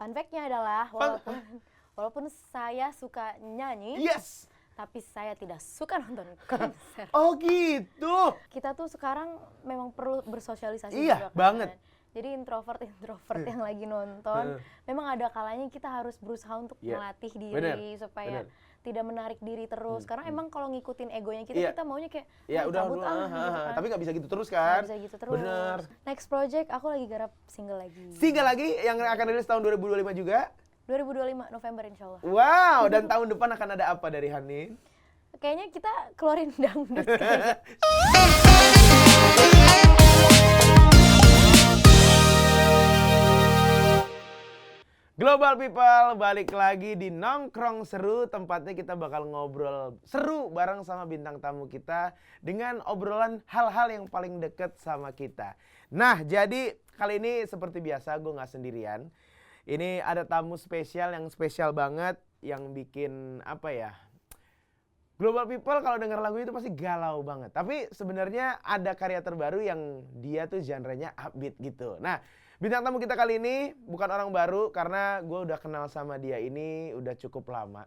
Fun fact-nya adalah walaupun saya suka nyanyi, Yes. tapi saya tidak suka nonton konser. Oh gitu. Kita tuh sekarang memang perlu bersosialisasi Iya, juga kan. banget. Jadi introvert yang lagi nonton, memang ada kalanya kita harus berusaha untuk melatih diri supaya tidak menarik diri terus. Karena emang kalau ngikutin egonya kita maunya kayak cabut gitu kan. Tapi nggak bisa gitu terus Nggak kan? bisa gitu terus. Bener. Next project aku lagi garap single lagi. Single lagi yang akan rilis tahun 2025 juga. 2025 November insyaallah. Wow, dan tahun depan akan ada apa dari Hanin? Kayaknya kita keluarin dangdut kayaknya. Global People, balik lagi di Nongkrong Seru. Tempatnya kita bakal ngobrol seru bareng sama bintang tamu kita dengan obrolan hal-hal yang paling deket sama kita. Nah, jadi kali ini seperti biasa gue gak sendirian. Ini ada tamu spesial yang spesial banget, yang bikin apa ya, Global People kalau denger lagu itu pasti galau banget. Tapi sebenarnya ada karya terbaru yang dia tuh genre-nya upbeat gitu. Nah, bintang tamu kita kali ini bukan orang baru karena gue udah kenal sama dia ini udah cukup lama.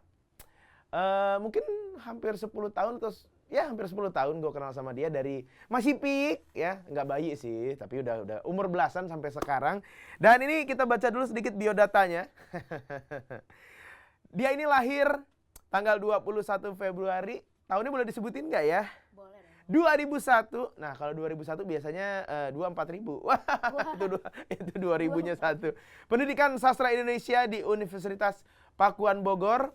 Mungkin hampir 10 tahun terus. Ya hampir 10 tahun gue kenal sama dia dari masih pik ya, nggak bayi sih, tapi udah umur belasan sampai sekarang. Dan ini kita baca dulu sedikit biodatanya. Dia ini lahir tanggal 21 Februari, tahunnya boleh disebutin nggak ya? Boleh dong. 2001. Nah, kalau 2001 biasanya 24.000. Wah, itu 2000-nya satu. Pendidikan Sastra Indonesia di Universitas Pakuan Bogor.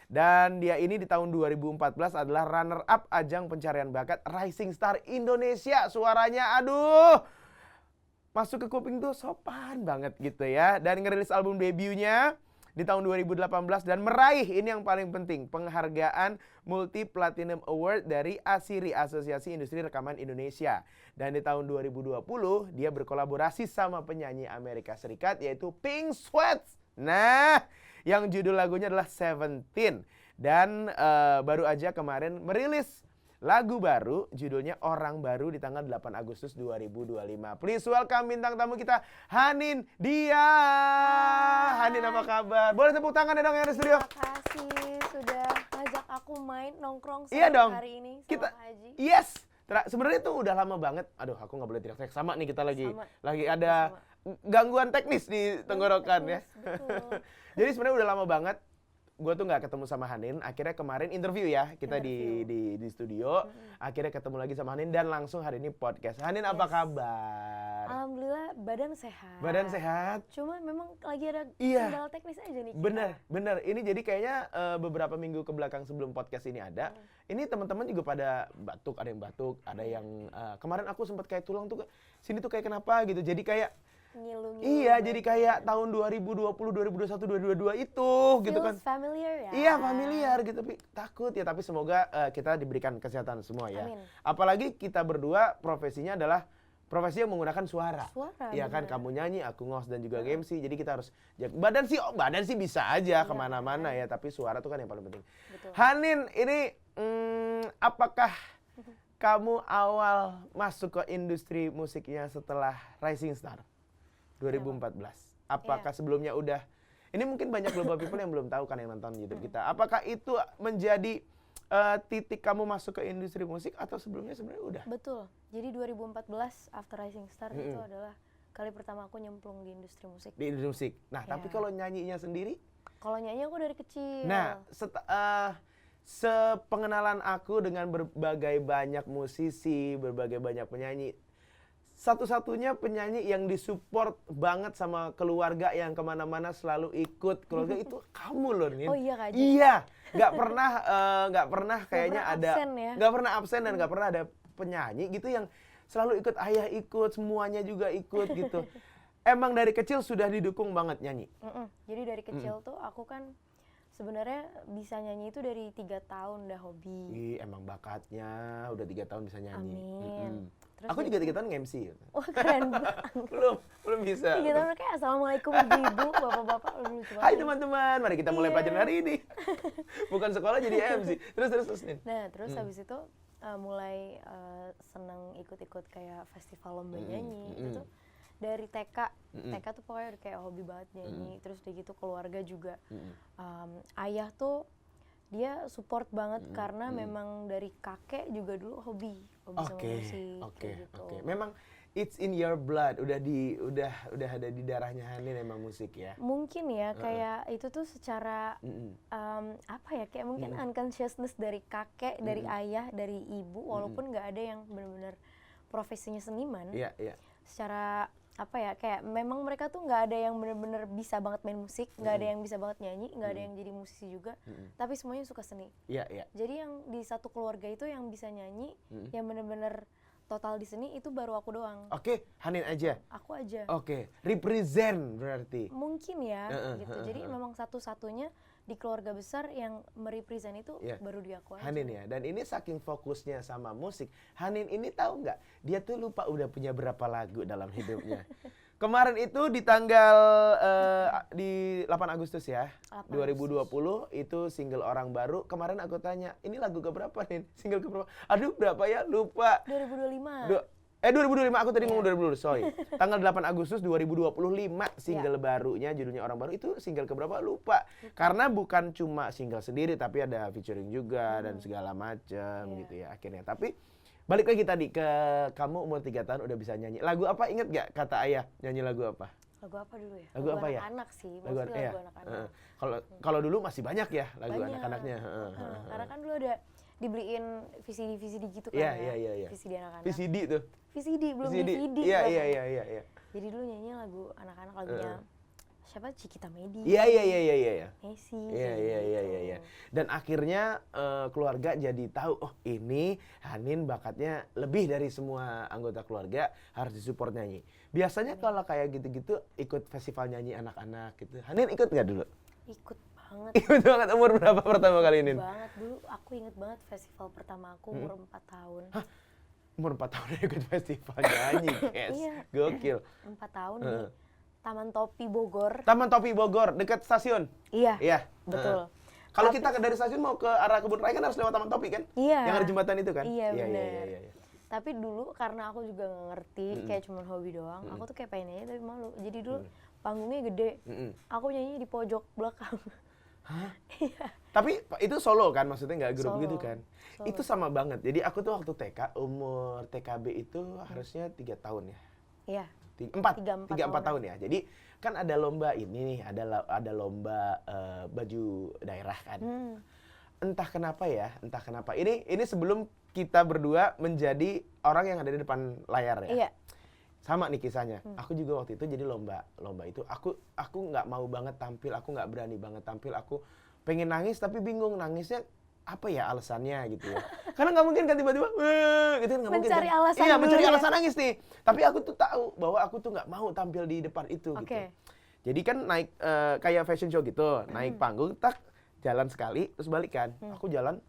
Dan dia ini di tahun 2014 adalah runner up ajang pencarian bakat Rising Star Indonesia. Suaranya aduh, masuk ke kuping tuh sopan banget gitu ya. Dan ngerilis album debutnya di tahun 2018 dan meraih, ini yang paling penting, penghargaan Multi Platinum Award dari ASIRI, Asosiasi Industri Rekaman Indonesia. Dan di tahun 2020 dia berkolaborasi sama penyanyi Amerika Serikat yaitu Pink Sweats. Nah, yang judul lagunya adalah Seventeen. Dan baru aja kemarin merilis lagu baru judulnya Orang Baru di tanggal 8 Agustus 2025. Please welcome bintang tamu kita, Hanin Dia. Hanin, apa kabar? Boleh tepuk tangan ya dong yang di studio. Terima kasih sudah ngajak aku main nongkrong Iya dong. hari ini sama Kita Haji. yes. Sebenarnya itu udah lama banget. Aduh, aku nggak boleh teriak-teriak. Sama nih kita lagi ada gangguan teknis di tenggorokan ya. Betul. Jadi sebenarnya udah lama banget gue tuh nggak ketemu sama Hanin. Akhirnya kemarin interview ya kita di studio. Akhirnya ketemu lagi sama Hanin dan langsung hari ini podcast. Hanin, apa kabar? Alhamdulillah badan sehat. Badan sehat. Cuma memang lagi ada Iya. kendala teknis aja nih kita. Bener. Ini jadi kayaknya beberapa minggu ke belakang sebelum podcast ini ada. Ini teman-teman juga pada batuk, ada yang kemarin aku sempat kayak tulang tuh sini tuh kayak kenapa gitu. Jadi kayak Ngilu-ngilu. iya, jadi kayak tahun 2020, 2021, 2022 itu gitu kan. Feels familiar ya. Iya, familiar gitu, tapi takut ya. Tapi semoga kita diberikan kesehatan semua ya. Amin. Apalagi kita berdua profesinya adalah profesi yang menggunakan suara. Iya kan, bener. kamu nyanyi, aku ngos dan juga MC. Jadi kita harus badan sih bisa aja kemana-mana ya. Tapi suara tuh kan yang paling penting. Betul. Hanin, ini apakah kamu awal masuk ke industri musiknya setelah Rising Star 2014? Apakah sebelumnya udah, ini mungkin banyak global people yang belum tahu kan yang nonton YouTube kita. Apakah itu menjadi titik kamu masuk ke industri musik atau sebelumnya sebenarnya udah? Betul. Jadi 2014 after Rising Star itu adalah kali pertama aku nyemplung di industri musik. Di industri musik. Nah, tapi kalau nyanyinya sendiri? Kalau nyanyi aku dari kecil. Nah, sepengenalan aku dengan berbagai banyak musisi, berbagai banyak penyanyi, satu-satunya penyanyi yang disupport banget sama keluarga yang kemana-mana selalu ikut keluarga itu kamu loh, Nin. Oh iya, Kak. Iya, nggak pernah kayaknya ada, absen ya? nggak pernah absen dan nggak pernah ada penyanyi gitu yang selalu ikut, ayah ikut, semuanya juga ikut gitu. Emang dari kecil sudah didukung banget nyanyi. Jadi dari kecil tuh aku kan sebenarnya bisa nyanyi itu dari 3 tahun dah hobi. Ih, emang bakatnya udah 3 tahun bisa nyanyi. Amin. Terus Aku juga 3 tahun nge-MC. Wah, keren banget. belum bisa. 3 tahun kayak assalamualaikum ibu-ibu, bapak-bapak. Hai teman-teman, mari kita mulai pelajaran hari ini. Bukan sekolah jadi MC. Terus Nin. Nah, terus habis itu mulai seneng ikut-ikut kayak festival lomba nyanyi. Itu tuh dari TK. TK tuh pokoknya udah kayak hobi banget nyanyi. Terus udah gitu keluarga juga. Ayah tuh dia support banget karena memang dari kakek juga dulu hobi sama musik kayak gitu. Memang it's in your blood, udah ada di darahnya Hanin emang musik ya. Mungkin ya kayak itu tuh secara apa ya, kayak mungkin unconsciousness dari kakek, dari ayah, dari ibu, walaupun nggak ada yang benar-benar profesinya seniman. Secara apa ya, kayak memang mereka tuh nggak ada yang benar-benar bisa banget main musik, nggak ada yang bisa banget nyanyi, nggak ada yang jadi musisi juga, tapi semuanya suka seni. Jadi yang di satu keluarga itu yang bisa nyanyi, yang benar-benar total di seni itu baru aku doang. Hanin aja. Aku aja. Represent berarti. Mungkin ya, gitu. Jadi memang satu-satunya di keluarga besar yang merepresent itu baru di aku aja. Hanin ya, dan ini saking fokusnya sama musik, Hanin ini tahu nggak, dia tuh lupa udah punya berapa lagu dalam hidupnya. Kemarin itu di tanggal di 8 Agustus ya, 2020 itu single Orang Baru. Kemarin aku tanya, ini lagu keberapa Nin? Single keberapa? Aduh berapa ya, lupa. 2025. 2025, aku tadi ngomong 2020, sorry. Tanggal 8 Agustus 2025 single barunya, judulnya Orang Baru, itu single keberapa lupa. Karena bukan cuma single sendiri, tapi ada featuring juga dan segala macam gitu ya akhirnya. Tapi balik lagi tadi ke kamu umur 3 tahun udah bisa nyanyi. Lagu apa, inget gak kata ayah nyanyi lagu apa? Lagu apa dulu ya? Lagu apa ya? Anak-anak sih, mostly lagu anak-anak. Kalau dulu masih banyak ya lagu anak-anaknya. Karena kan dulu ada dibeliin VCD gitu kan Iya. VCD anak-anak. VCD tuh. VCD, belum DVD. Iya. Jadi dulu nyanyi lagu anak-anak, lagunya siapa? Cikita Medi. Iya. Messi. Iya. Dan akhirnya keluarga jadi tahu, oh ini Hanin bakatnya lebih dari semua anggota keluarga, harus disupport nyanyi. Biasanya kalau kayak gitu-gitu ikut festival nyanyi anak-anak gitu. Hanin ikut nggak dulu? Ikut banget. Ikut banget. Umur berapa pertama kali ini? Banget dulu, aku inget banget festival pertama aku umur 4 tahun. Hah? Umur 4 tahun ikut festival nyanyi, guys. Gokil. 4 tahun di Taman Topi Bogor. Taman Topi Bogor, dekat stasiun? Iya. Betul. Kalau kita dari stasiun mau ke arah Kebun Raya kan harus lewat Taman Topi kan? Iya. Yang ada jembatan itu kan? Iya, benar. Tapi dulu karena aku juga nggak ngerti, kayak cuma hobi doang, aku tuh kayak pengen nyanyi tapi malu. Jadi dulu panggungnya gede, aku nyanyi di pojok belakang. Hah? Iya. Tapi itu solo kan, maksudnya nggak grup gitu kan? Solo. Itu sama banget. Jadi aku tuh waktu TK, umur TKB itu harusnya 3 tahun ya? Iya. 4 tahun ya. Jadi kan ada lomba ini nih, ada lomba baju daerah kan. Entah kenapa. Ini sebelum kita berdua menjadi orang yang ada di depan layar ya. Iya. Sama nih kisahnya. Aku juga waktu itu jadi lomba itu. Aku nggak mau banget tampil, aku nggak berani banget tampil. Aku pengen nangis tapi bingung nangisnya apa ya alasannya gitu ya. Karena nggak mungkin kan tiba-tiba gitu kan, nggak mungkin. Mencari alasan. Iya, mencari alasan nangis nih. Tapi aku tuh tahu bahwa aku tuh nggak mau tampil di depan itu gitu. Jadi kan naik kayak fashion show gitu, naik panggung, tak jalan sekali terus balik kan. Aku jalan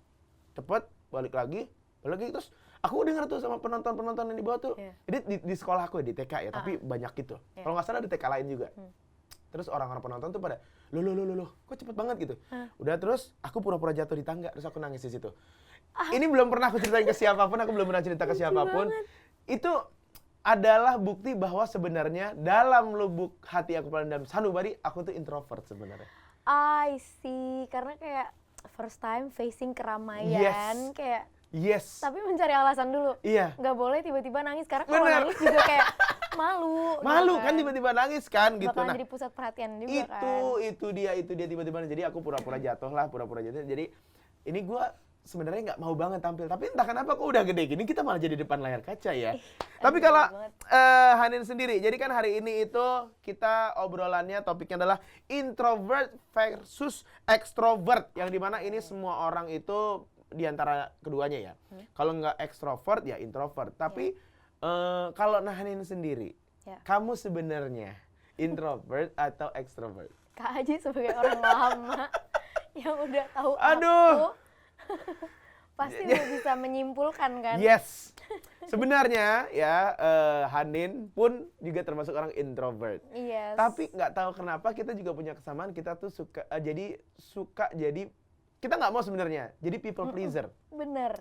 cepet, balik lagi terus aku dengar tuh sama penonton yang di bawah tuh. Jadi di sekolah aku di TK ya, tapi banyak gitu. Kalau nggak salah di TK lain juga. Terus orang-orang penonton tuh pada, loh, kok cepet banget gitu. Udah terus aku pura-pura jatuh di tangga, terus aku nangis di situ. Ini belum pernah aku ceritain ke siapapun, aku belum pernah cerita ke siapapun. Itu adalah bukti bahwa sebenarnya dalam lubuk hati aku paling dalam sanubari, aku tuh introvert sebenarnya. I see, karena kayak first time facing keramaian, kayak tapi mencari alasan dulu. Iya. Nggak boleh tiba-tiba nangis, karena kalau nangis juga kayak malu kan tiba-tiba nangis kan gitu. Bakalan jadi pusat perhatian juga itu dia tiba-tiba. Jadi aku pura-pura jatuh. Jadi ini gua sebenarnya nggak mau banget tampil, tapi entah kenapa kok udah gede gini kita malah jadi depan layar kaca ya. Tapi kalau Hanin sendiri, jadi kan hari ini itu kita obrolannya topiknya adalah introvert versus extrovert, yang dimana ini semua orang itu di antara keduanya ya. Kalau nggak extrovert ya introvert. Tapi kalau Hanin sendiri, kamu sebenarnya introvert atau extrovert? Kak Aji sebagai orang lama yang udah tahu aku, pasti udah bisa menyimpulkan kan? Yes. Sebenarnya ya Hanin pun juga termasuk orang introvert. Yes. Tapi nggak tahu kenapa kita juga punya kesamaan, kita tuh suka kita nggak mau sebenarnya jadi people pleaser. Bener.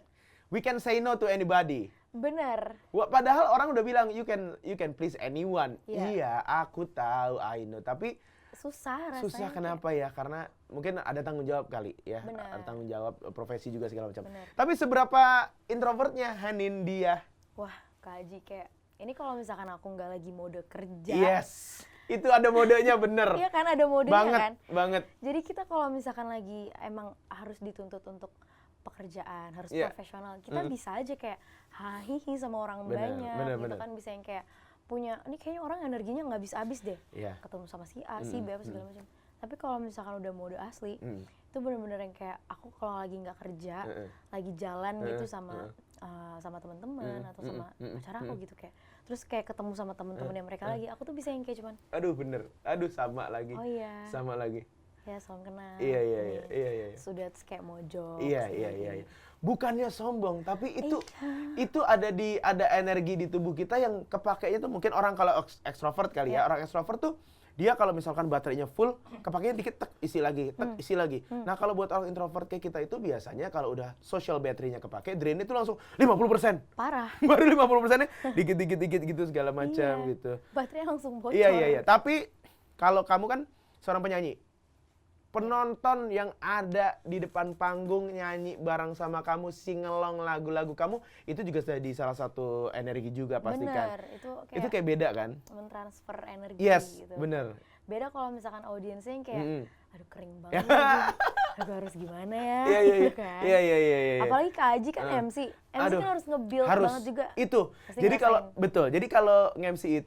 We can say no to anybody. Bener. Wah, padahal orang udah bilang you can please anyone. Iya, aku tahu, I know. Tapi susah rasanya. Susah kenapa ya? Karena mungkin ada tanggung jawab kali ya. Ada tanggung jawab profesi juga segala macam. Tapi seberapa introvertnya Hanindya? Wah, Kak Aji kayak ini kalau misalkan aku nggak lagi mode kerja. Yes. Itu ada modenya bener. Iya kan, ada modenya banget, kan. Banget. Jadi kita kalau misalkan lagi emang harus dituntut untuk pekerjaan, harus profesional, kita bisa aja kayak hahihi sama orang banyak, gitu kan, bisa yang kayak punya, ini kayaknya orang energinya nggak habis-habis deh, ketemu sama si A, si B, segala macam. Tapi kalau misalkan udah mode asli, itu bener-bener yang kayak aku kalau lagi nggak kerja, lagi jalan gitu sama teman-teman atau sama pacar aku gitu kayak, terus kayak ketemu sama teman-temannya mereka lagi, aku tuh bisa yang kayak cuman, aduh bener, aduh sama lagi, sama lagi. Ya salam kenal. Iya. Sudah kayak mojok. Iya. Bukannya sombong, tapi itu ada energi di tubuh kita yang kepakainya tuh mungkin orang kalau ekstrovert kali ya. Orang ekstrovert tuh dia kalau misalkan baterainya full, kepakainya dikit tek isi lagi, isi lagi. Nah, kalau buat orang introvert kayak kita itu biasanya kalau udah social baterainya kepake, drainnya itu langsung 50%. Parah. Baru 50%-nya dikit gitu segala macam gitu. Baterainya langsung bocor. Iya. Tapi kalau kamu kan seorang penyanyi, penonton yang ada di depan panggung nyanyi bareng sama kamu, singelong lagu-lagu kamu, itu juga jadi salah satu energi juga pasti kan. Bener, itu kayak beda kan? Mentransfer energi gitu. Bener. Beda kalau misalkan audiensnya yang kayak, aduh kering banget, aduh harus gimana ya? Iya. Apalagi Kak Aji kan MC kan harus nge-build banget juga. Itu. Jadi kalau nge-MC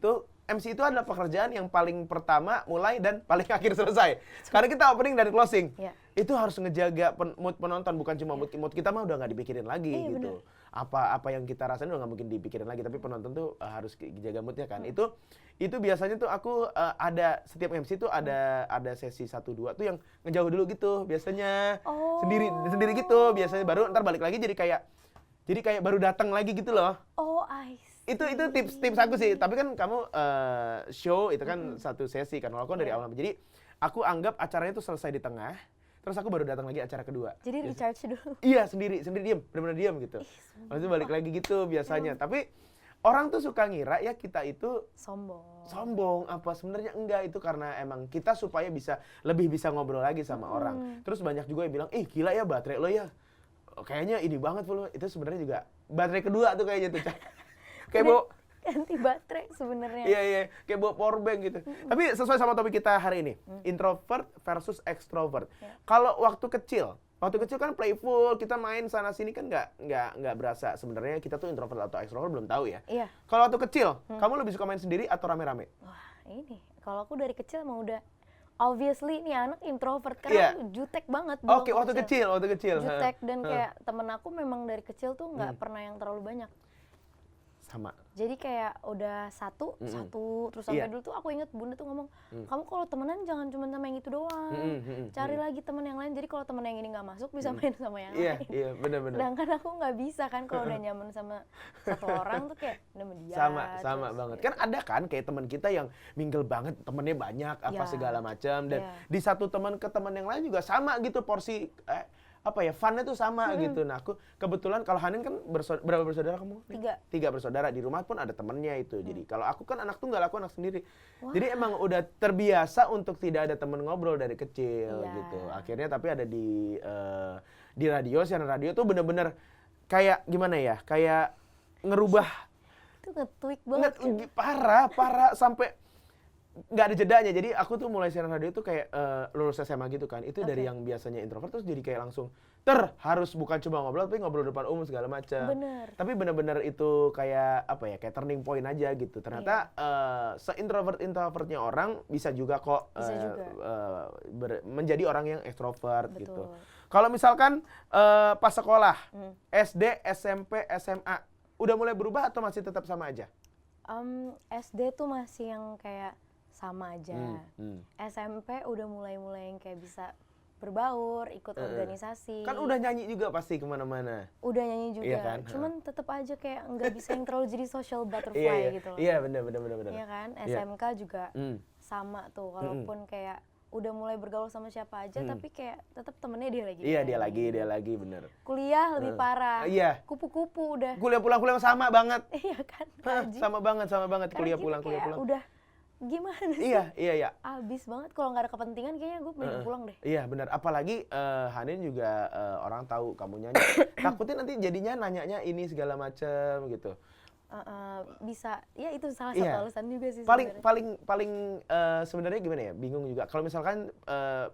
itu adalah pekerjaan yang paling pertama mulai dan paling akhir selesai. Karena kita opening dan closing. Itu harus ngejaga mood penonton, bukan cuma mood kita mah udah nggak dipikirin lagi gitu. Apa yang kita rasain udah nggak mungkin dipikirin lagi, tapi penonton tuh harus jaga moodnya kan. Itu biasanya tuh aku ada setiap MC tuh ada sesi 1-2 tuh yang ngejauh dulu gitu biasanya. Sendiri gitu biasanya, baru ntar balik lagi jadi kayak baru datang lagi gitu loh. I see. Itu tips aku sih. Tapi kan kamu show itu kan satu sesi kan. Kalau aku dari awal. Jadi aku anggap acaranya itu selesai di tengah. Terus aku baru datang lagi acara kedua. Jadi recharge dulu. Iya, sendiri diam, benar-benar diam gitu. Lalu balik lagi gitu biasanya. Tapi orang tuh suka ngira ya kita itu sombong apa, sebenarnya enggak. Itu karena emang kita supaya lebih bisa ngobrol lagi sama orang. Terus banyak juga yang bilang, gila ya baterai lo ya, kayaknya ini banget lo. Itu sebenarnya juga baterai kedua tuh kayaknya tuh. Kayak bawa ganti baterai sebenarnya. Iya, kayak bawa power bank gitu. Tapi sesuai sama topik kita hari ini, introvert versus extrovert. Kalau waktu kecil kan playful, kita main sana sini kan nggak berasa sebenarnya kita tuh introvert atau extrovert, belum tahu ya. Iya. Kalau waktu kecil, kamu lebih suka main sendiri atau rame-rame? Wah, ini kalau aku dari kecil emang udah obviously nih anak introvert karena aku jutek banget. Oke, waktu kecil. Jutek dan kayak temen aku memang dari kecil tuh nggak pernah yang terlalu banyak. Sama. Jadi kayak udah satu, terus sampai dulu tuh aku inget bunda tuh ngomong, kamu kalau temenan jangan cuma sama yang itu doang, cari lagi temen yang lain. Jadi kalau temen yang ini nggak masuk bisa main sama yang lain. Iya, benar-benar. Sedangkan aku nggak bisa kan kalau udah nyaman sama satu orang tuh kayak udah dia. Sama banget. Kan ada kan kayak teman kita yang mingle banget, temennya banyak apa segala macam, dan di satu teman ke teman yang lain juga sama gitu porsi funnya tuh sama gitu. Nah, aku kebetulan kalau Hanin kan berapa bersaudara kamu? 3 bersaudara. Di rumah pun ada temennya itu. Jadi kalau aku kan anak tunggal, aku anak sendiri. Jadi emang udah terbiasa untuk tidak ada temen ngobrol dari kecil gitu. Akhirnya tapi ada di radio, siaran radio tuh bener-bener kayak gimana ya? Kayak ngerubah. Itu nge-tweak banget. Parah sampai nggak ada jedanya. Jadi aku tuh mulai siaran radio tuh kayak lulus SMA gitu kan. Itu dari yang biasanya introvert terus jadi kayak langsung harus bukan cuma ngobrol tapi ngobrol depan umum segala macam. Tapi benar-benar itu kayak kayak turning point aja gitu. Ternyata se-introvert-introvertnya orang bisa juga kok menjadi orang yang extrovert gitu. Kalau misalkan pas sekolah, SD, SMP, SMA udah mulai berubah atau masih tetap sama aja? SD tuh masih yang kayak sama aja. SMP udah mulai yang kayak bisa berbaur, ikut organisasi. Kan udah nyanyi juga pasti kemana-mana. Udah nyanyi juga, iya kan? Cuman tetap aja kayak nggak bisa yang terlalu jadi social butterfly gitu loh. Iya benar. Iya kan? SMK juga sama tuh, walaupun kayak udah mulai bergaul sama siapa aja tapi kayak tetap temennya dia lagi. Iya, dia lagi bener. Kuliah lebih parah. Iya. Kupu-kupu udah. Kuliah pulang sama banget. Iya kan. Sama banget. Kuliah pulang. Udah gimana sih? Iya. Abis banget kalau nggak ada kepentingan kayaknya gue mending pulang deh. Iya benar. Apalagi Hanin juga orang tahu kamu nyanyi. Takutnya nanti jadinya nanyanya ini segala macem gitu. Bisa ya itu salah satu alasan juga sih paling sebenarnya gimana ya, bingung juga kalau misalkan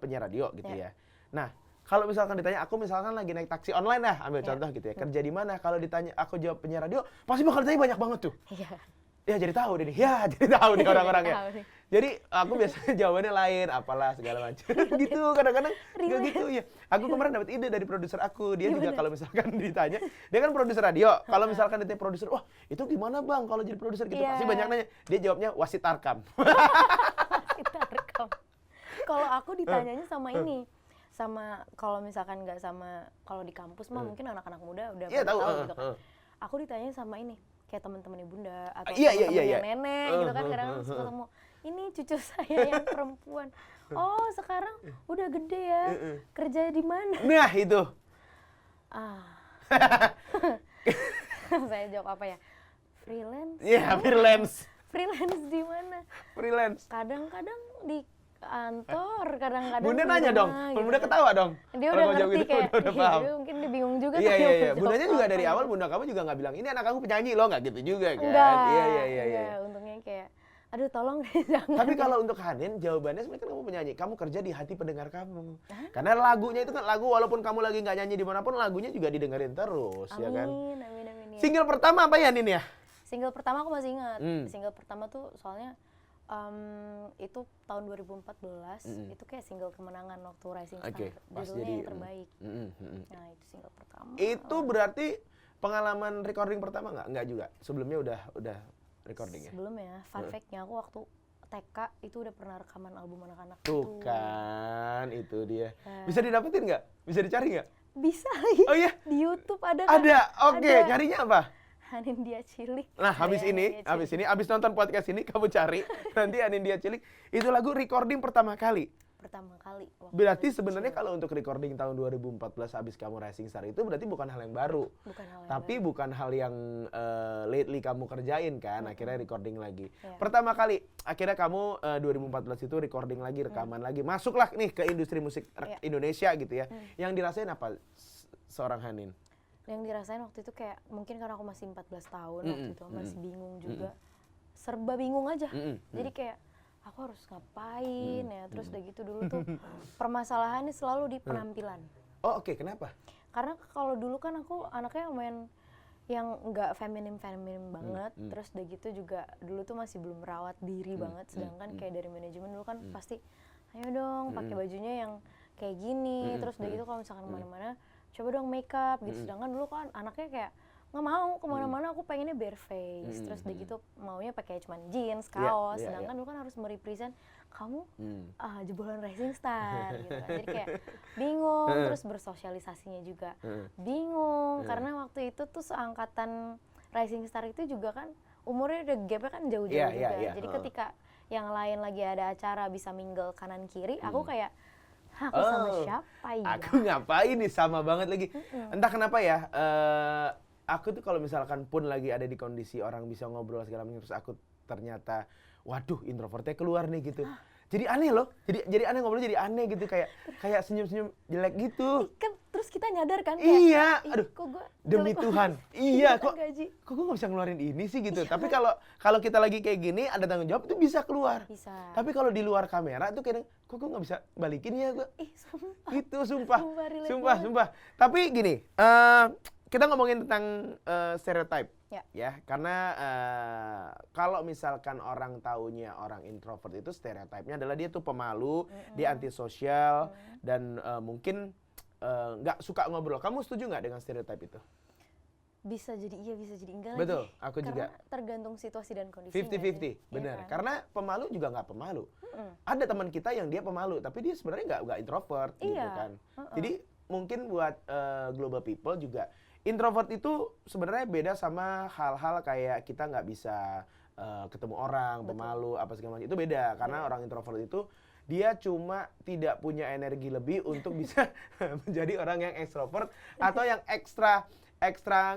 penyiar radio gitu ya. Nah kalau misalkan ditanya, aku misalkan lagi naik taksi online lah, ambil contoh gitu ya, kerja di mana, kalau ditanya aku jawab penyiar radio pasti bakal ditanya banyak banget tuh. Ya jadi tahu deh nih, jadi tahu nih orang-orangnya. Jadi aku biasanya jawabannya lain, apalah segala macam. Gitu kadang-kadang nggak gitu ya. Aku kemarin dapat ide dari produser aku, dia juga kalau misalkan ditanya, dia kan produser radio. Kalau misalkan ditanya produser, wah itu gimana bang kalau jadi produser gitu, pasti banyak nanya. Dia jawabnya wasit tarkam. Wasit tarkam. Kalau aku ditanyanya sama ini, sama kalau misalkan nggak sama kalau di kampus mah mungkin anak-anak muda udah tahu gitu kan. Aku ditanya sama ini. Kayak teman-teman bunda atau teman-teman nenek gitu kan, kadang suka ketemu ini cucu saya yang perempuan, oh sekarang udah gede ya, kerja di mana? Nah itu saya jawab apa ya, freelance. Freelance di mana? Freelance kadang-kadang di kantor, kadang-kadang bunda nanya dong, gitu. Bunda ketawa dong. Dia udah ngerti gitu, kayak, udah paham. Mungkin dia bingung juga. Iya. Bundanya juga dari awal, bunda kamu juga nggak bilang, ini anak aku penyanyi loh, nggak gitu juga kan? Enggak. Iya. Untungnya kayak, aduh tolong jangan. Tapi kalau untuk Hanin, jawabannya sebenarnya kan kamu penyanyi, kamu kerja di hati pendengar kamu. Karena lagunya itu kan lagu, walaupun kamu lagi nggak nyanyi dimanapun, lagunya juga didengerin terus, ya kan? Amin. Single pertama apa ya, Hanin ya? Single pertama aku masih ingat. Single pertama tuh soalnya itu tahun 2014, itu kayak single kemenangan waktu Rising Star, judulnya yang terbaik. Nah itu single pertama. Itu berarti pengalaman recording pertama nggak? Nggak juga. Sebelumnya udah recording ya? Sebelumnya, fun fact-nya aku waktu TK itu udah pernah rekaman album anak-anak. Tuh kan, itu dia. Bisa didapetin nggak? Bisa dicari nggak? Bisa lagi. Oh iya? Di YouTube ada kan? Ada, oke. Nyarinya apa? Hanin Dia Cilik. Nah, habis nonton podcast ini kamu cari nanti Hanin Dia Cilik. Itu lagu recording pertama kali. Berarti sebenarnya kalau untuk recording tahun 2014 habis kamu Rising Star itu berarti bukan hal yang baru. Bukan hal yang lately kamu kerjain kan, akhirnya recording lagi. Pertama kali akhirnya kamu 2014 itu recording lagi, rekaman lagi. Masuklah nih ke industri musik Indonesia gitu ya. Yang dirasain apa seorang Hanin? Yang dirasain waktu itu kayak mungkin karena aku masih 14 tahun waktu itu, masih bingung juga, serba bingung aja. Jadi kayak aku harus ngapain ya, terus udah gitu dulu tuh permasalahannya selalu di penampilan. Oh oke, kenapa? Karena kalau dulu kan aku anaknya main yang nggak feminim banget, terus udah gitu juga dulu tuh masih belum merawat diri banget, sedangkan kayak dari manajemen dulu kan pasti ayo dong pakai bajunya yang kayak gini, terus udah gitu kalau misalkan kemana-mana coba dong makeup gitu, sedangkan dulu kan anaknya kayak nggak mau kemana-mana, aku pengennya bare face, terus udah gitu maunya pakai cuman jeans, kaos, sedangkan dulu kan harus merepresent kamu jebolan Rising Star gitu kan, jadi kayak bingung, terus bersosialisasinya juga bingung, karena waktu itu tuh seangkatan Rising Star itu juga kan umurnya udah gapnya kan jauh-jauh juga, jadi ketika yang lain lagi ada acara bisa mingle kanan kiri, aku kayak aku sama siapa ya? Aku ngapain nih, sama banget lagi. Entah kenapa ya, aku tuh kalau misalkan pun lagi ada di kondisi orang bisa ngobrol segala macam, terus aku ternyata, waduh introvertnya keluar nih gitu. Jadi aneh loh, jadi aneh ngobrol, jadi aneh gitu, kayak senyum-senyum jelek gitu. Kan terus kita nyadar kan kayak, iya, aduh, kok gua demi Tuhan, iya kok gue nggak bisa ngeluarin ini sih gitu. Tapi kalau kita lagi kayak gini ada tanggung jawab itu bisa keluar. Bisa. Tapi kalau di luar kamera tuh kadang, kok gue nggak bisa balikin ya gue. Sumpah. Gitu sumpah. Tapi gini, kita ngomongin tentang stereotype. Ya, karena kalau misalkan orang taunya orang introvert itu stereotipnya adalah dia tuh pemalu, dia antisosial, dan mungkin nggak suka ngobrol. Kamu setuju nggak dengan stereotip itu? Bisa jadi iya, bisa jadi enggak. Betul, lagi. aku karena juga. Tergantung situasi dan kondisi. 50-50, benar. Ya, kan? Karena pemalu juga nggak pemalu. Ada teman kita yang dia pemalu, tapi dia sebenarnya nggak introvert, gitu kan. Jadi mungkin buat global people juga, introvert itu sebenarnya beda sama hal-hal kayak kita nggak bisa ketemu orang, pemalu, apa segala macam. Itu beda, karena orang introvert itu dia cuma tidak punya energi lebih untuk bisa menjadi orang yang ekstrovert atau yang ekstra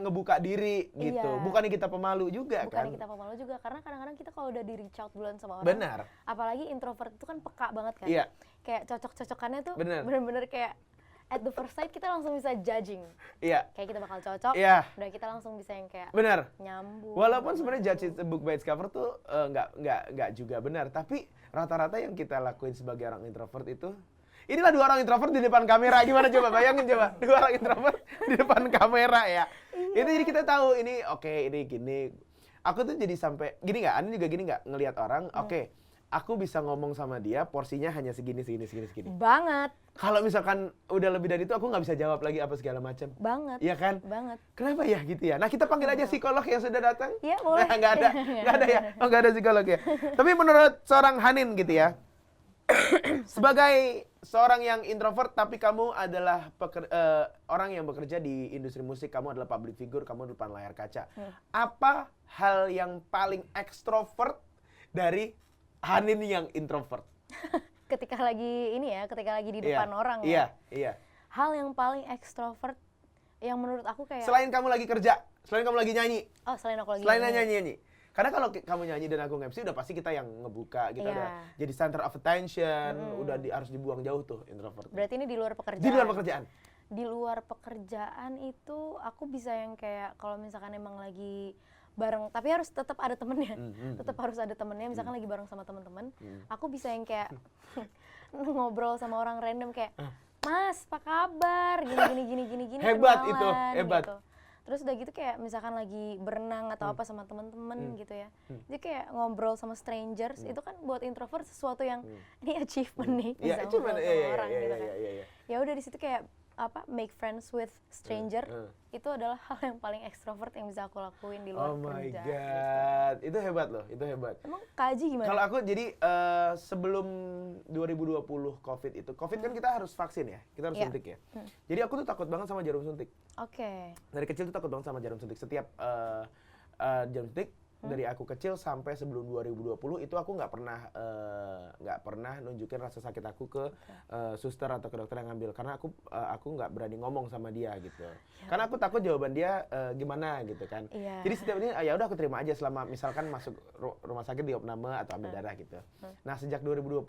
ngebuka diri gitu. Iya. Bukannya kita pemalu juga kan? Bukannya kita pemalu juga, karena kadang-kadang kita kalau udah di reach out duluan sama orang, Benar. apalagi introvert itu kan peka banget kan. Iya. Kayak cocok-cocokannya tuh Benar. bener-bener kayak at the first sight kita langsung bisa judging. Iya. Kayak kita bakal cocok, Iya. udah kita langsung bisa yang kayak Benar. nyambung. Walaupun sebenarnya judge a book by its cover tuh nggak juga benar, tapi rata-rata yang kita lakuin sebagai orang introvert itu, inilah 2 orang introvert di depan kamera, gimana coba bayangin coba 2 orang introvert di depan kamera ya. Itu jadi kita tahu ini oke, ini gini. Aku tuh jadi sampai gini nggak? Anda juga gini nggak ngelihat orang? Oke, aku bisa ngomong sama dia, porsinya hanya segini. Banget. Kalau misalkan udah lebih dari itu, aku nggak bisa jawab lagi apa segala macam. Banget. Iya kan? Banget. Kenapa ya gitu ya? Nah, kita panggil aja psikolog yang sudah datang. Iya, boleh. Nah, nggak ada ya. Oh, nggak ada psikolog ya. Tapi menurut seorang Hanin gitu ya, sebagai seorang yang introvert tapi kamu adalah orang yang bekerja di industri musik, kamu adalah public figure, kamu di depan layar kaca. Apa hal yang paling ekstrovert dari Hanin yang introvert? Ketika lagi di depan orang ya. Iya. Hal yang paling ekstrovert yang menurut aku kayak Selain kamu lagi kerja, selain kamu lagi nyanyi. Oh, selain aku lagi Selain nyanyi. Karena kalau kamu nyanyi dan aku nge-MC udah pasti kita yang ngebuka, kita udah jadi center of attention, udah harus dibuang jauh tuh introvert. Berarti ini di luar pekerjaan. Di luar pekerjaan. Di luar pekerjaan itu aku bisa yang kayak kalau misalkan emang lagi bareng, tapi harus tetap ada temennya. Tetap harus ada temennya, misalkan lagi bareng sama teman-teman, aku bisa yang kayak ngobrol sama orang random kayak, "Mas, apa kabar? Gini. Hebat kenalan," itu, hebat. Gitu. Terus udah gitu kayak misalkan lagi berenang atau apa sama teman-teman gitu ya. Jadi kayak ngobrol sama strangers itu kan buat introvert sesuatu yang ini achievement nih, bisa ngobrol sama orang gitu kan. Ya udah di situ kayak make friends with stranger itu adalah hal yang paling ekstrovert yang bisa aku lakuin di luar kerja. Oh my god, itu hebat loh, itu hebat. Emang Kak Aji gimana? Kalau aku jadi sebelum 2020 COVID itu, COVID kan kita harus vaksin ya, kita harus suntik ya. Jadi aku tuh takut banget sama jarum suntik. Oke. Dari kecil tuh takut banget sama jarum suntik. Setiap jarum suntik dari aku kecil sampai sebelum 2020 itu aku nggak pernah nunjukin rasa sakit aku ke suster atau ke dokter yang ngambil, karena aku nggak berani ngomong sama dia gitu. Karena aku takut jawaban dia gimana gitu kan. Jadi setiap ini ya udah aku terima aja selama misalkan masuk rumah sakit di opname atau ambil darah gitu. Nah, sejak 2020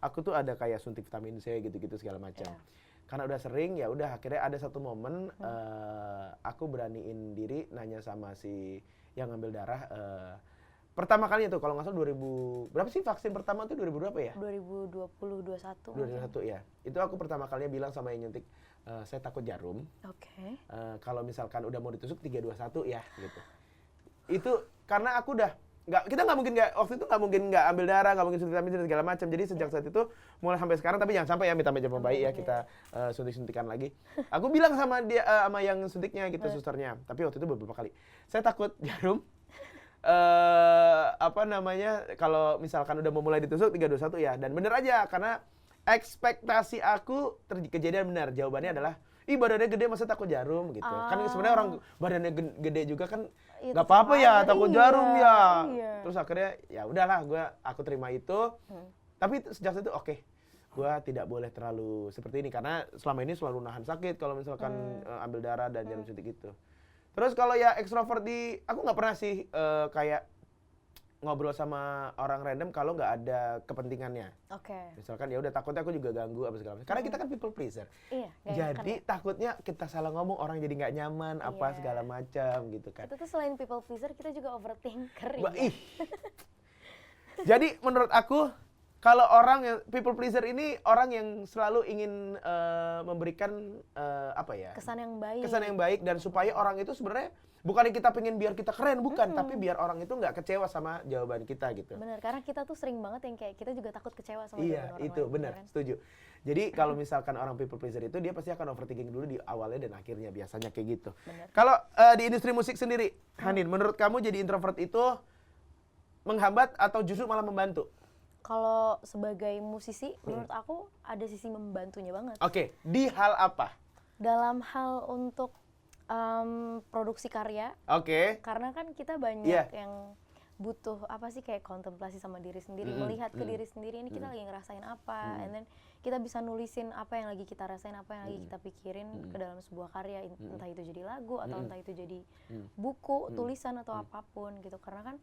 aku tuh ada kayak suntik vitamin C gitu-gitu segala macam. Karena udah sering ya udah akhirnya ada satu momen aku beraniin diri nanya sama si yang ngambil darah pertama kali itu kalau nggak salah 2000 berapa sih vaksin pertama tuh 2000 berapa ya? 2021 ya. Itu aku pertama kalinya bilang sama yang nyuntik, saya takut jarum. Oke. Kalau misalkan udah mau ditusuk 321 ya gitu. Itu karena aku udah kita nggak mungkin waktu itu nggak mungkin nggak ambil darah, nggak mungkin suntik vitamin dan segala macam. Jadi sejak saat itu mulai sampai sekarang, tapi jangan sampai ya minta meja membaik ya kita suntikan lagi. Aku bilang sama dia sama yang suntiknya gitu susternya, tapi waktu itu beberapa kali. Saya takut jarum kalau misalkan udah mau mulai ditusuk 321 ya, dan bener aja karena ekspektasi aku kejadian benar. Jawabannya adalah badannya gede masa takut jarum gitu. Kan sebenarnya orang badannya gede juga kan nggak apa-apa ya takut jarum ya. Terus akhirnya ya udahlah aku terima itu. Tapi sejak itu oke, gue tidak boleh terlalu seperti ini karena selama ini selalu nahan sakit kalau misalkan ambil darah dan jarum suntik itu. Terus kalau ya ekstrovert aku nggak pernah sih kayak ngobrol sama orang random kalau nggak ada kepentingannya. Oke. Misalkan ya udah takutnya aku juga ganggu apa segala macam. Karena kita kan people pleaser. Iya. Jadi takutnya kita salah ngomong orang jadi nggak nyaman apa segala macam gitu kan. Itu tuh selain people pleaser kita juga overthinker. Jadi menurut aku kalau orang yang people pleaser ini orang yang selalu ingin memberikan kesan yang baik dan supaya orang itu sebenarnya bukannya kita pengen biar kita keren, bukan, tapi biar orang itu nggak kecewa sama jawaban kita gitu. Benar, karena kita tuh sering banget yang kayak kita juga takut kecewa sama jawaban orang itu lain, benar, kan? Setuju. Jadi kalau misalkan orang people pleaser itu dia pasti akan overthinking dulu di awalnya dan akhirnya biasanya kayak gitu. Kalau di industri musik sendiri, Hanin, menurut kamu jadi introvert itu menghambat atau justru malah membantu? Kalau sebagai musisi, menurut aku ada sisi membantunya banget. Oke, di hal apa? Dalam hal untuk produksi karya. Oke. Karena kan kita banyak yang butuh apa sih kayak kontemplasi sama diri sendiri, melihat ke diri sendiri ini kita lagi ngerasain apa, and then kita bisa nulisin apa yang lagi kita rasain, apa yang lagi kita pikirin ke dalam sebuah karya, entah itu jadi lagu atau entah itu jadi buku, tulisan atau apapun gitu. Karena kan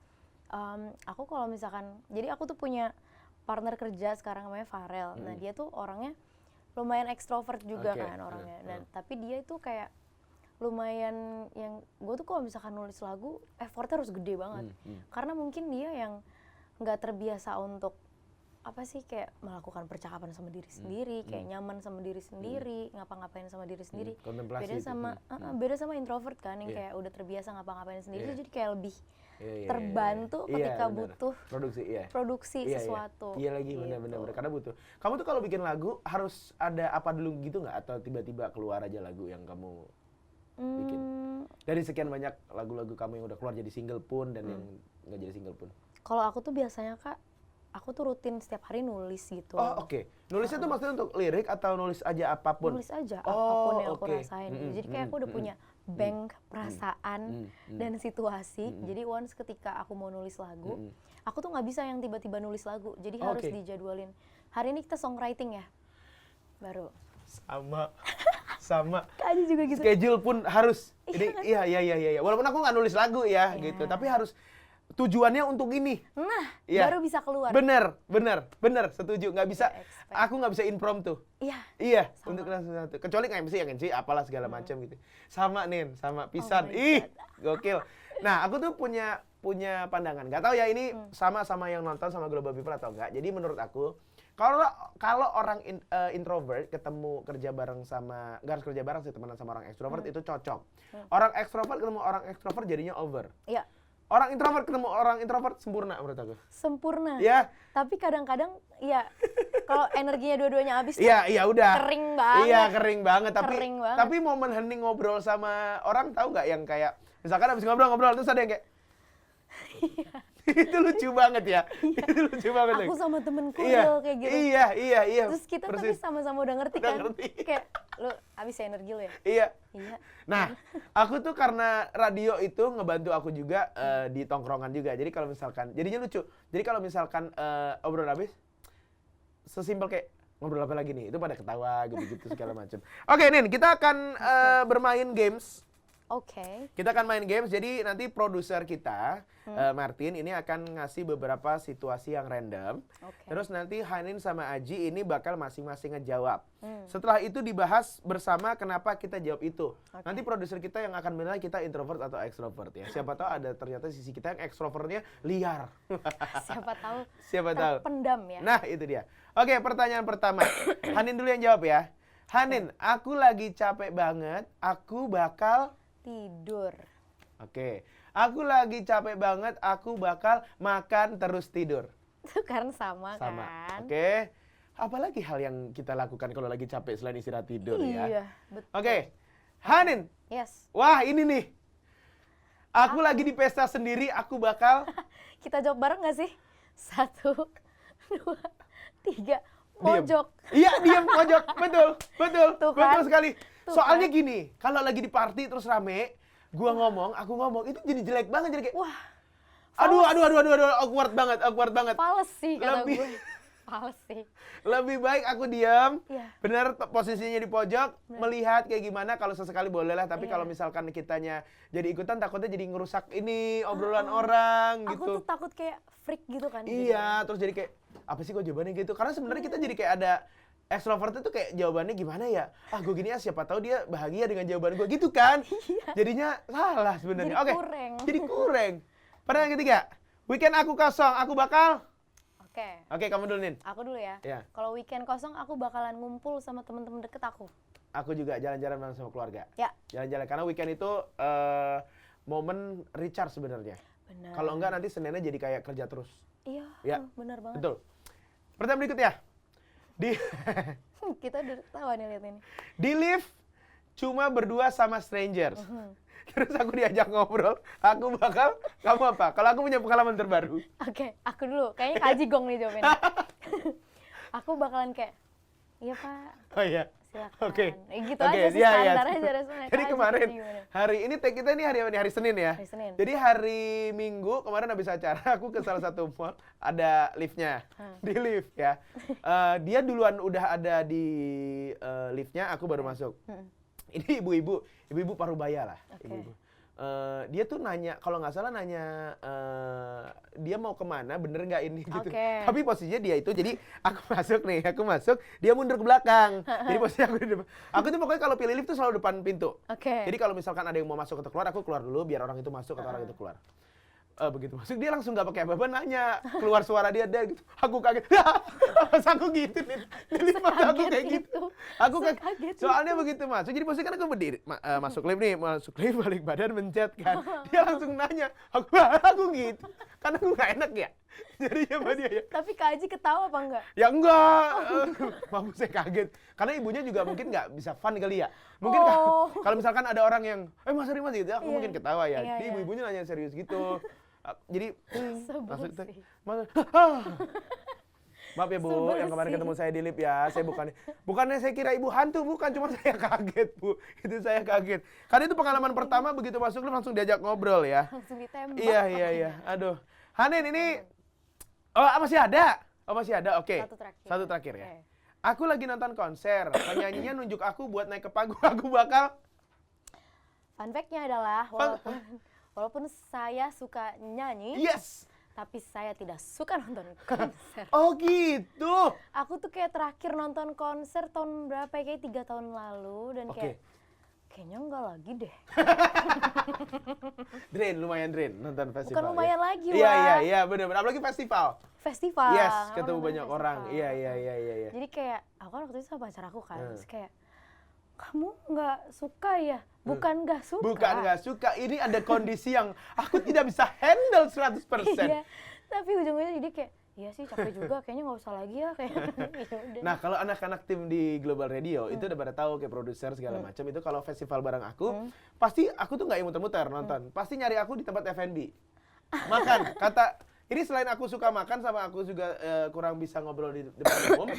aku kalau misalkan, jadi aku tuh punya partner kerja sekarang namanya Farel. Nah dia tuh orangnya lumayan ekstrovert juga kan orangnya, dan tapi dia itu kayak lumayan yang gue tuh kalau misalkan nulis lagu effortnya harus gede banget karena mungkin dia yang nggak terbiasa untuk apa sih kayak melakukan percakapan sama diri sendiri, kayak nyaman sama diri sendiri, ngapa-ngapain sama diri sendiri. Beda sama introvert kan yang kayak udah terbiasa ngapa-ngapain sendiri, jadi kayak lebih terbantu ketika butuh produksi sesuatu. Iya lagi, benar-benar karena butuh. Kamu tuh kalau bikin lagu harus ada apa dulu gitu nggak, atau tiba-tiba keluar aja lagu yang kamu bikin? Dari sekian banyak lagu-lagu kamu yang udah keluar jadi single pun dan yang nggak jadi single pun. Kalau aku tuh biasanya Kak, aku tuh rutin setiap hari nulis gitu. Oh oke. Nulisnya tuh maksudnya untuk lirik atau nulis aja apapun? Nulis aja apapun yang aku rasain. Jadi kayak aku udah punya bank perasaan dan situasi. Jadi once ketika aku mau nulis lagu, aku tuh nggak bisa yang tiba-tiba nulis lagu. Jadi harus dijadwalin. Hari ini kita songwriting ya, baru. Sama. Kak Aji juga gitu. Schedule pun harus. Ini iya. Walaupun aku nggak nulis lagu ya gitu, tapi harus tujuannya untuk ini. Nah, baru bisa keluar. Bener, setuju. Nggak bisa, aku nggak bisa impromptu. Iya. Sama. Untuk satu. Kecuali nggak MC, apalah segala macam gitu. Sama Nin, sama pisan. Gokil. Nah, aku tuh punya pandangan. Nggak tahu ya ini sama yang nonton sama Global People atau enggak. Jadi menurut aku, kalau orang introvert ketemu kerja bareng sama, nggak harus kerja bareng sih, temenan sama orang ekstrovert itu cocok. Orang ekstrovert ketemu orang ekstrovert jadinya over. Iya. Orang introvert ketemu orang introvert sempurna menurut aku. Sempurna. Ya. Tapi kadang-kadang ya kalau energinya dua-duanya habis iya udah. Kering banget. Iya, kering banget. Tapi momen hening ngobrol sama orang, tahu nggak yang kayak misalkan habis ngobrol terus ada yang kayak itu lucu banget ya. Itu lucu banget. Aku sama temenku kayak gitu. Iya. Terus kita tapi sama-sama udah ngerti kan. Kayak lu habis energi lu ya? Iya. Nah, aku tuh karena radio itu ngebantu aku juga di tongkrongan juga. Jadi kalau misalkan, jadinya lucu. Jadi kalau misalkan obrolan habis, sesimpel kayak ngobrol apa lagi nih, itu pada ketawa gitu-gitu segala macam. Oke, Nin, kita akan bermain games. Kita akan main games, jadi nanti produser kita, Martin, ini akan ngasih beberapa situasi yang random. Terus nanti Hanin sama Aji ini bakal masing-masing ngejawab. Setelah itu dibahas bersama kenapa kita jawab itu. Nanti produser kita yang akan menilai kita introvert atau extrovert ya. Siapa tahu ada ternyata sisi kita yang extrovertnya liar. Siapa tahu. Pendam ya. Nah, itu dia. Oke, pertanyaan pertama. Hanin dulu yang jawab ya. Hanin, aku lagi capek banget, aku bakal tidur. Oke. Aku lagi capek banget, aku bakal makan terus tidur. Itu kan sama kan? Oke. Apalagi hal yang kita lakukan kalau lagi capek selain istirahat tidur ya? Iya, betul. Oke. Hanin. Yes. Wah, ini nih. Aku lagi di pesta sendiri, aku bakal Kita jawab bareng gak sih? 1, 2, 3. Pojok. Iya, diam pojok. Betul sekali. Soalnya kan? gini, kalau lagi di party terus rame, aku ngomong, itu jadi jelek banget, jadi kayak wah. Aduh, awkward banget. Fales sih kata gue. Fales sih. Lebih baik aku diam. Bener, posisinya di pojok, melihat kayak gimana, kalau sesekali boleh lah, tapi kalau misalkan kitanya jadi ikutan, takutnya jadi ngerusak ini obrolan orang gitu. Aku tuh takut kayak freak gitu kan. Iya, terus jadi kayak apa sih kok jawabannya gitu? Karena sebenarnya kita jadi kayak ada extrovert itu kayak jawabannya gimana ya? Gue gini ya, siapa tahu dia bahagia dengan jawaban gue gitu kan? Jadinya salah sebenarnya. Jadi kurang. Pertanyaan ketiga, weekend aku kosong, aku bakal. Oke, kamu dulu Nin. Aku dulu ya. Kalau weekend kosong, aku bakalan ngumpul sama teman-teman deket aku. Aku juga jalan-jalan bareng sama keluarga. Ya. Jalan-jalan karena weekend itu momen recharge sebenarnya. Benar. Kalau enggak nanti Seninnya jadi kayak kerja terus. Iya, benar banget. Betul. Pertanyaan berikutnya. Kita udah tahu nih lihat ini. Di lift cuma berdua sama strangers. Terus aku diajak ngobrol, kamu apa? Kalau aku punya pengalaman terbaru. Oke, aku dulu. Kayaknya Kak Aji gong nih jawabannya. Aku bakalan kayak, iya Pak. Oh iya. Silakan. Oke. Gitu aja sih standar aja responnya. Jadi kemarin hari ini tag kita ini hari apa nih? Hari Senin ya. Hari Senin. Jadi hari Minggu kemarin habis acara aku ke salah satu mall, ada liftnya. Di lift ya. Dia duluan udah ada di liftnya, aku baru masuk. Ini ibu-ibu Parubaya lah. Ibu-ibu. Dia tuh nanya, kalau nggak salah nanya dia mau kemana, bener nggak ini gitu. Tapi posisinya dia itu, jadi aku masuk, dia mundur ke belakang. Jadi posisinya aku tuh pokoknya kalau pilih lift tuh selalu depan pintu. Jadi kalau misalkan ada yang mau masuk atau keluar, aku keluar dulu biar orang itu masuk atau orang itu keluar. Begitu masuk dia langsung nggak pakai apa-apa nanya, keluar suara dia gitu. Aku kaget. Pas aku gitu nih. Aku kayak gitu. Aku kaget. Soalnya begitu masuk. Jadi posisinya kan aku berdiri, masuk lift balik badan mencet kan. Dia langsung nanya. Aku gitu. Karena aku nggak enak ya. Jadi sama dia ya. Tapi Kak Aji ketawa apa enggak? Ya enggak. Mampus saya kaget. Karena ibunya juga mungkin nggak bisa fun kali ya. Mungkin kalau misalkan ada orang yang Mas Rimas gitu, aku mungkin ketawa ya. Jadi ibu-ibunya nanya serius gitu. Jadi masuk maaf ya Bu, yang kemarin ketemu saya di lift ya. Saya bukannya saya kira ibu hantu, bukan, cuma saya kaget Bu. Itu saya kaget. Karena itu pengalaman pertama begitu masuk lift langsung diajak ngobrol ya. Langsung ditembak. Iya. Aduh. Hanin ini masih ada. Masih ada. Oke. Satu terakhir ya. Aku lagi nonton konser, penyanyinya nunjuk aku buat naik ke panggung. Aku bakal Fun fact-nya adalah walaupun saya suka nyanyi, tapi saya tidak suka nonton konser. Oh gitu. Aku tuh kayak terakhir nonton konser tahun berapa ya? Kayak 3 tahun lalu dan kayaknya enggak lagi deh. lumayan nonton festival. Bukan lumayan lagi, Iya, benar. Apalagi festival. Yes, ketemu banyak orang. Iya. Jadi kayak aku kan waktu itu sama pacar aku kan, terus kayak kamu nggak suka ya? Bukan nggak suka. Ini ada kondisi yang aku tidak bisa handle 100%. Iya, tapi ujung-ujungnya jadi kayak, iya sih capek juga, kayaknya nggak usah lagi ya. Nah, kalau anak-anak tim di Global Radio, itu udah pada tahu kayak produser segala macam, itu kalau festival bareng aku, pasti aku tuh nggak yang muter-muter nonton. Pasti nyari aku di tempat F&B. Makan, ini selain aku suka makan sama aku juga kurang bisa ngobrol di depan umum,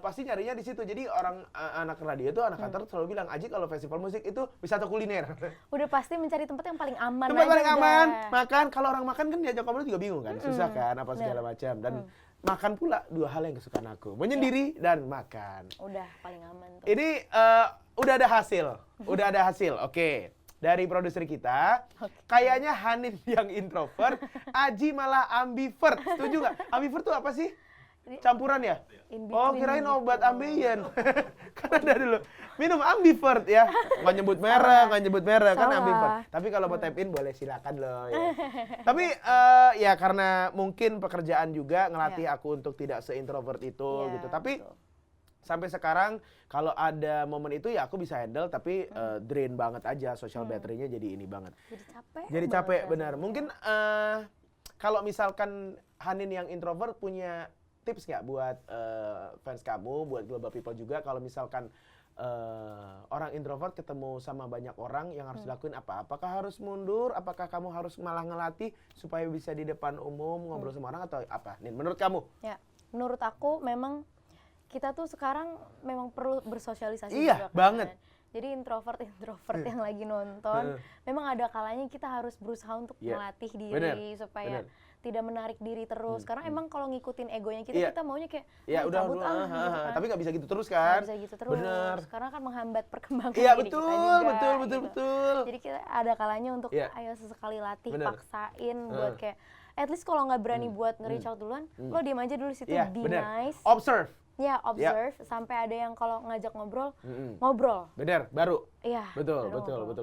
pasti nyarinya di situ. Jadi anak radio itu anak kantor selalu bilang, Aji kalau festival musik itu wisata kuliner. Udah pasti mencari tempat yang paling aman. Tempat paling aman, makan. Kalau orang makan kan diajak ngobrol juga bingung kan, susah kan, apa segala macam. Dan makan pula 2 hal yang kesukaan aku, menyendiri dan makan. Udah paling aman tuh. Ini udah ada hasil. Oke. Dari produser kita, kayaknya Hanin yang introvert, Aji malah ambivert. Setuju nggak? Ambivert tuh apa sih? Campuran ya? Oh, kirain obat ambien. Karena ada dulu. Minum ambivert ya. Nggak nyebut merek, kan ambivert. Tapi kalau mau tap in boleh silakan loh ya. Tapi ya karena mungkin pekerjaan juga ngelatih aku untuk tidak se-introvert itu gitu. Tapi sampai sekarang kalau ada momen itu ya aku bisa handle, tapi drain banget aja, social battery-nya jadi ini banget. Jadi capek benar. Mungkin kalau misalkan Hanin yang introvert punya tips nggak buat fans kamu, buat Global People juga, kalau misalkan orang introvert ketemu sama banyak orang yang harus dilakuin apa? Apakah harus mundur? Apakah kamu harus malah ngelatih supaya bisa di depan umum ngobrol sama orang atau apa? Nin, menurut kamu? Ya, menurut aku memang kita tuh sekarang memang perlu bersosialisasi juga kan. Banget. Jadi introvert yang lagi nonton, memang ada kalanya kita harus berusaha untuk melatih diri supaya tidak menarik diri terus. Karena emang kalau ngikutin egonya kita maunya kayak cabut gitu kan. Tapi nggak bisa gitu terus kan? Nggak bisa gitu terus. Bener. Karena kan menghambat perkembangan diri kita juga. Betul. Jadi kita ada kalanya untuk ayo sesekali latih, paksain buat kayak at least kalau nggak berani buat nge-reach out duluan, lo diam aja dulu situ, be nice. Observe. Ya, observe sampai ada yang kalau ngajak ngobrol. Bener, baru. Iya. Betul,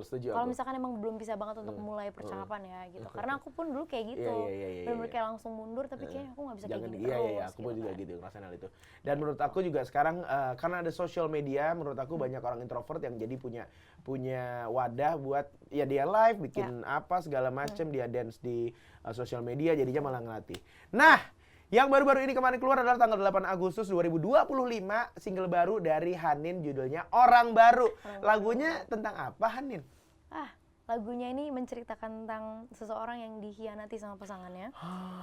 setuju. Kalau misalkan emang belum bisa banget untuk mulai percakapan ya gitu. Karena aku pun dulu kayak gitu. Bener-bener kayak langsung mundur, tapi kayaknya aku nggak bisa kayak gitu terus. Iya, aku pun juga gitu ngerasain hal itu. Dan menurut aku juga sekarang karena ada social media, menurut aku banyak orang introvert yang jadi punya wadah buat ya dia live, bikin apa segala macem, dia dance di social media, jadinya malah ngelatih. Nah, yang baru-baru ini kemarin keluar adalah tanggal 8 Agustus 2025, single baru dari Hanin judulnya Orang Baru. Lagunya tentang apa, Hanin? lagunya ini menceritakan tentang seseorang yang dikhianati sama pasangannya.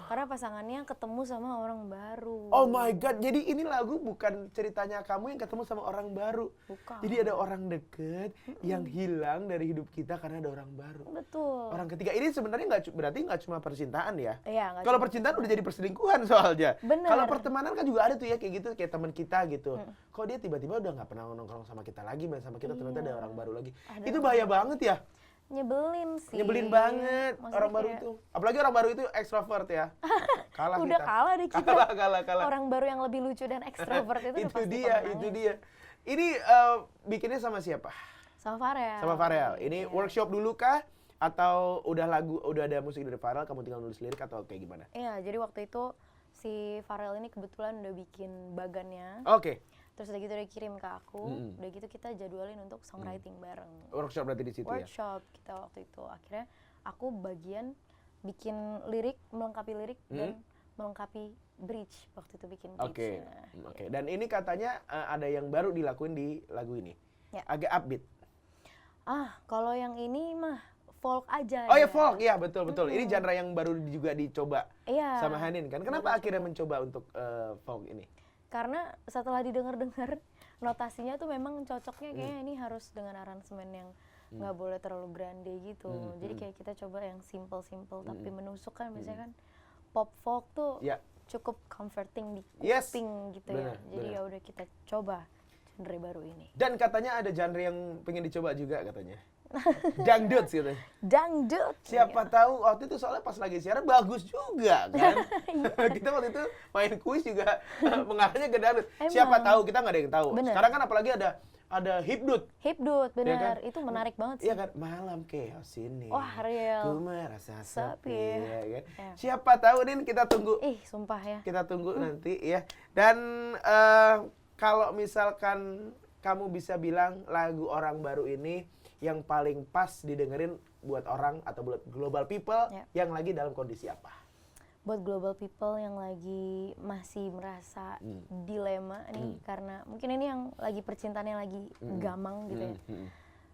Karena pasangannya ketemu sama orang baru. Oh my God, jadi ini lagu bukan ceritanya kamu yang ketemu sama orang baru. Bukan. Jadi ada orang deket yang hilang dari hidup kita karena ada orang baru. Betul. Orang ketiga ini sebenarnya berarti nggak cuma percintaan ya. Iya, kalau percintaan udah jadi perselingkuhan soalnya. Bener. Kalau pertemanan kan juga ada tuh ya kayak gitu, kayak teman kita gitu. Kok dia tiba-tiba udah nggak pernah nongkrong sama kita lagi, main sama kita, ternyata ada orang baru lagi. Itu bahaya banget ya. Nyebelin sih. Nyebelin banget. Maksudnya orang baru itu. Apalagi orang baru itu ekstrovert ya. Kalah udah kita. Kalah deh kita. Kalah. Orang baru yang lebih lucu dan ekstrovert itu itu dia. Ini bikinnya sama siapa? Sama Farel. Sama Farel. Ini workshop dulu kah? Atau udah ada musik dari Farel, kamu tinggal nulis lirik atau kayak gimana? Iya, jadi waktu itu si Farel ini kebetulan udah bikin bagannya. Oke. Terus udah gitu dia kirim ke aku, udah gitu kita jadwalin untuk songwriting bareng. Workshop berarti di situ ya? Workshop kita waktu itu. Akhirnya aku bagian bikin lirik, melengkapi lirik dan melengkapi bridge waktu itu bikin bridge. Oke. Dan ini katanya ada yang baru dilakuin di lagu ini. Ya. Agak upbeat. Kalau yang ini mah folk aja. Oh ya folk, ya betul. Ini genre yang baru juga dicoba sama Hanin kan. Kenapa akhirnya mencoba untuk folk ini? Karena setelah didengar-dengar notasinya tuh memang cocoknya kayaknya ini harus dengan aransemen yang nggak boleh terlalu grande gitu. Jadi kayak kita coba yang simple tapi menusuk kan biasanya kan pop folk tuh cukup comforting di kuping gitu ya. Jadi ya udah kita coba genre baru ini. Dan katanya ada genre yang pengen dicoba juga katanya. Dangdut gitu. Dangdut. Siapa tahu waktu itu soalnya pas lagi siaran bagus juga kan. Kita waktu itu main kuis juga mengarahnya ke dangdut. Siapa tahu, kita nggak ada yang tahu. Bener. Sekarang kan apalagi ada hipdut. Hipdut, benar. Ya kan? Itu menarik banget sih. Iya kan, malam chaos ini. Wah, real. Ku merasa sepi. Ya kan? Ya. Siapa tahu Nin, kita tunggu. Sumpah ya. Kita tunggu nanti ya. Dan kalau misalkan kamu bisa bilang lagu orang baru ini yang paling pas didengerin buat orang atau buat global people yang lagi dalam kondisi apa? Buat global people yang lagi masih merasa dilema nih, karena mungkin ini yang lagi percintaannya lagi gamang gitu ya.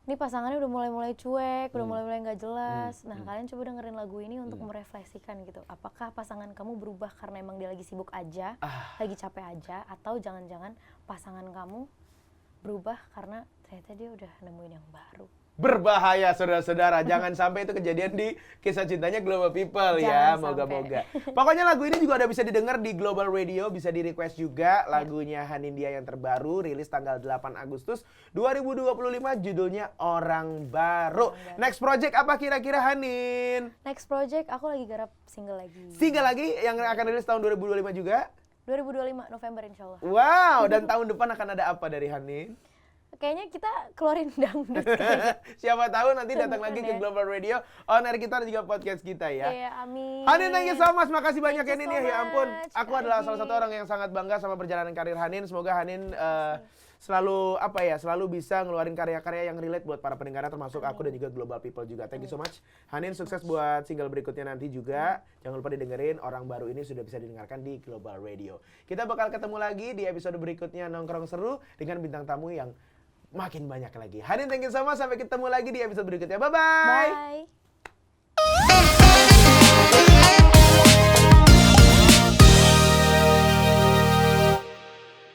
Ini pasangannya udah mulai cuek, udah mulai nggak jelas. Nah, kalian coba dengerin lagu ini untuk merefleksikan gitu. Apakah pasangan kamu berubah karena emang dia lagi sibuk aja, lagi capek aja, atau jangan-jangan pasangan kamu berubah karena ternyata dia udah nemuin yang baru. Berbahaya saudara-saudara, jangan sampai itu kejadian di kisah cintanya Global People ya, moga-moga. Pokoknya lagu ini juga udah bisa didengar di Global Radio, bisa di request juga lagunya Hanindia yang terbaru, rilis tanggal 8 Agustus 2025, judulnya Orang Baru. Next project apa kira-kira Hanin? Next project aku lagi garap single lagi. Single lagi yang akan rilis tahun 2025 juga? 2025 November insya Allah. Wow, dan tahun depan akan ada apa dari Hanin? Kayaknya kita keluarin dangdut. Siapa tahu nanti datang lagi ke Global Radio, on air kita dan juga podcast kita ya. Iya, amin. Hanin, thank you so much. Makasih banyak Hanin ya. Ya ampun, aku adalah salah satu orang yang sangat bangga sama perjalanan karir Hanin. Semoga Hanin selalu bisa ngeluarin karya-karya yang relate buat para pendengar, termasuk aku dan juga Global People juga. Thank you so much. Hanin, sukses buat single berikutnya nanti juga. Jangan lupa didengerin, Orang Baru ini sudah bisa didengarkan di Global Radio. Kita bakal ketemu lagi di episode berikutnya Nongkrong Seru dengan bintang tamu yang makin banyak lagi. Hanin, thank you so much. Sampai ketemu lagi di episode berikutnya. Bye-bye. Bye.